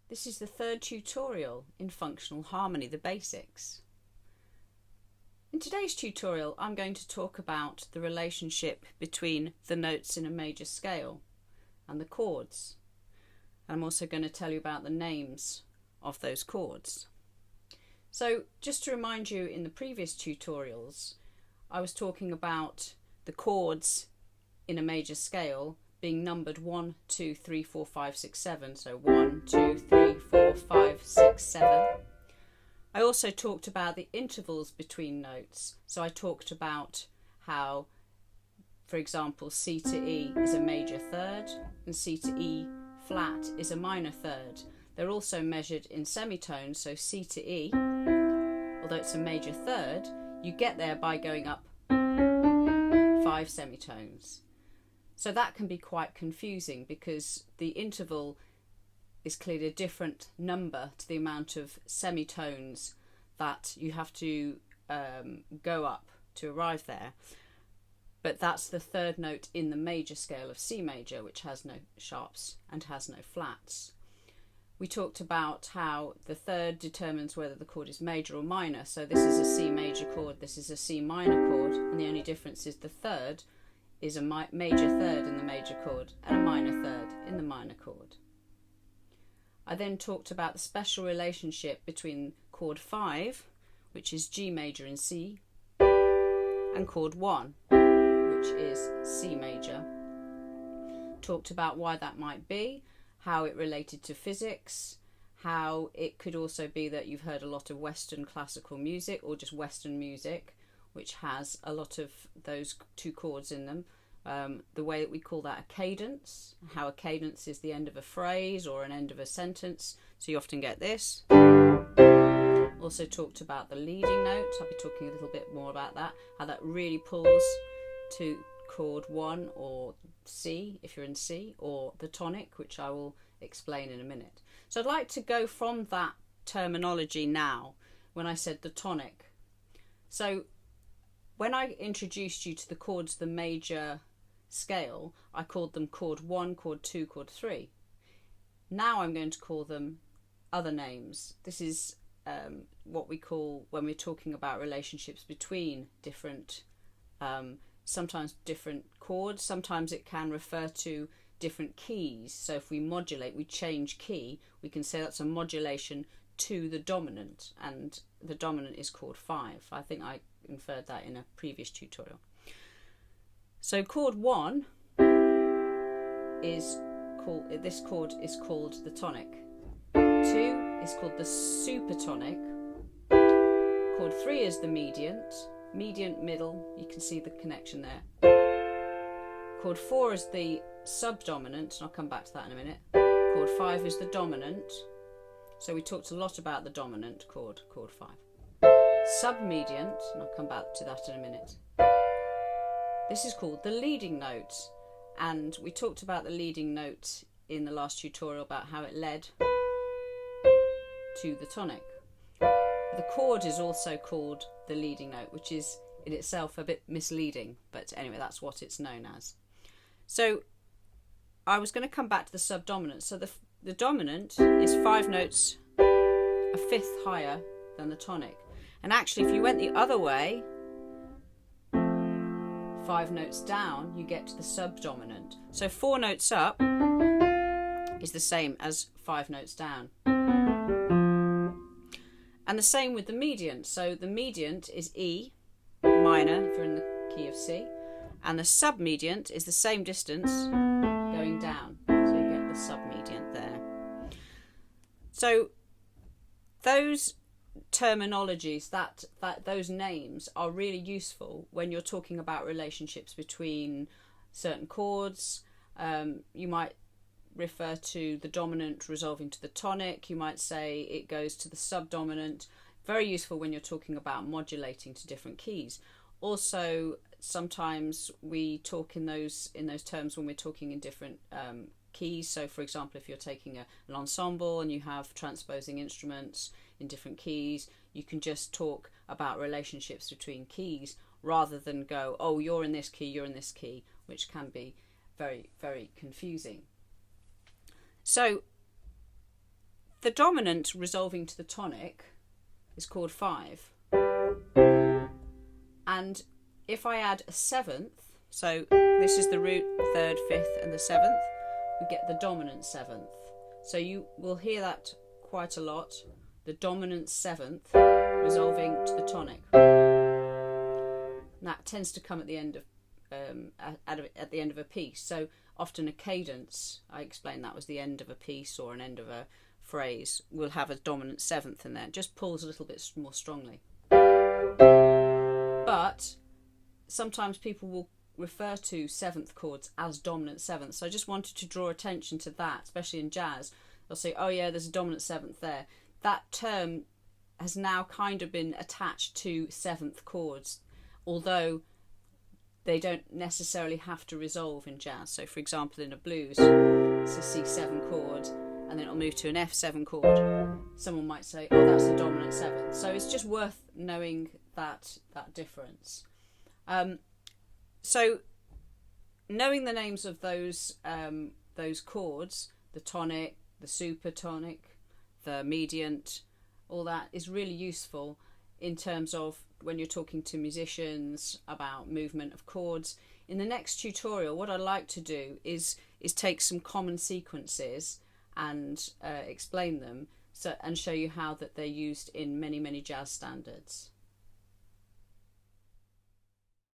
This is the third tutorial in functional harmony, the basics. In today's tutorial, I'm going to talk about the relationship between the notes in a major scale and the chords. I'm also going to tell you about the names of those chords. So just to remind you, in the previous tutorials, I was talking about the chords in a major scale being numbered 1, 2, 3, 4, 5, 6, 7. So 1, 2, 3, 4, 5, 6, 7. I also talked about the intervals between notes. So I talked about how, for example, C to E is a major third and C to E flat is a minor third. They're also measured in semitones, so C to E, although it's a major third, you get there by going up 5 semitones. So that can be quite confusing because the interval is clearly a different number to the amount of semitones that you have to go up to arrive there. But that's the third note in the major scale of C major, which has no sharps and has no flats. We talked about how the third determines whether the chord is major or minor. So this is a C major chord, this is a C minor chord, and the only difference is the third is a major third in the major chord and a minor third in the minor chord. I then talked about the special relationship between chord 5, which is G major in C, and chord 1, which is C major. Talked about why that might be, how it related to physics, how it could also be that you've heard a lot of Western classical music or just Western music, which has a lot of those two chords in them. The way that we call that a cadence, how a cadence is the end of a phrase or an end of a sentence. So you often get this. Also talked about the leading note. I'll be talking a little bit more about that, how that really pulls to chord 1 or C if you're in C, or the tonic, which I will explain in a minute. So I'd like to go from that terminology now when I said the tonic. So when I introduced you to the chords, the major scale, I called them chord 1, chord 2, chord 3. Now I'm going to call them other names. This is what we call, when we're talking about relationships between different, sometimes different chords, sometimes it can refer to different keys. So if we modulate, we change key, we can say that's a modulation to the dominant, and the dominant is chord 5. I think I inferred that in a previous tutorial. So chord 1 is called, this chord is called the tonic. 2 is called the supertonic. Chord 3 is the mediant, middle, you can see the connection there. Chord 4 is the subdominant, and I'll come back to that in a minute. Chord 5 is the dominant. So we talked a lot about the dominant chord, chord 5. Submediant, and I'll come back to that in a minute. This is called the leading note, and we talked about the leading note in the last tutorial about how it led to the tonic. The chord is also called the leading note, which is in itself a bit misleading, but anyway, that's what it's known as. So I was going to come back to the subdominant. So the dominant is 5 notes, a fifth higher than the tonic. And actually, if you went the other way, 5 notes down, you get to the subdominant. So 4 notes up is the same as 5 notes down. And the same with the mediant. So the mediant is E minor if you're in the key of C, and the submediant is the same distance going down. So you get the submediant there. So those terminologies, that those names are really useful when you're talking about relationships between certain chords. You might refer to the dominant resolving to the tonic. You might say it goes to the subdominant. Very useful when you're talking about modulating to different keys. Also, sometimes we talk in those terms when we're talking in different keys. So for example, if you're taking an ensemble and you have transposing instruments in different keys, you can just talk about relationships between keys rather than go, oh, you're in this key, you're in this key, which can be very, very confusing. So the dominant resolving to the tonic is chord 5. And if I add a 7th, so this is the root, 3rd, 5th and the 7th, we get the dominant 7th. So you will hear that quite a lot, the dominant 7th resolving to the tonic. And that tends to come at the end of at the end of a piece. So often a cadence, I explained that was the end of a piece or an end of a phrase, will have a dominant 7th in there. It just pulls a little bit more strongly. But sometimes people will refer to 7th chords as dominant 7th. So I just wanted to draw attention to that, especially in jazz. They'll say, oh yeah, there's a dominant 7th there. That term has now kind of been attached to 7th chords, although they don't necessarily have to resolve in jazz. So for example, in a blues, it's a C7 chord, and then it'll move to an F7 chord. Someone might say, oh, that's a dominant 7th. So it's just worth knowing that difference. So knowing the names of those chords, the tonic, the supertonic, the mediant, all that is really useful in terms of when you're talking to musicians about movement of chords. In the next tutorial, what I'd like to do is take some common sequences and explain them, and show you how that they're used in many jazz standards.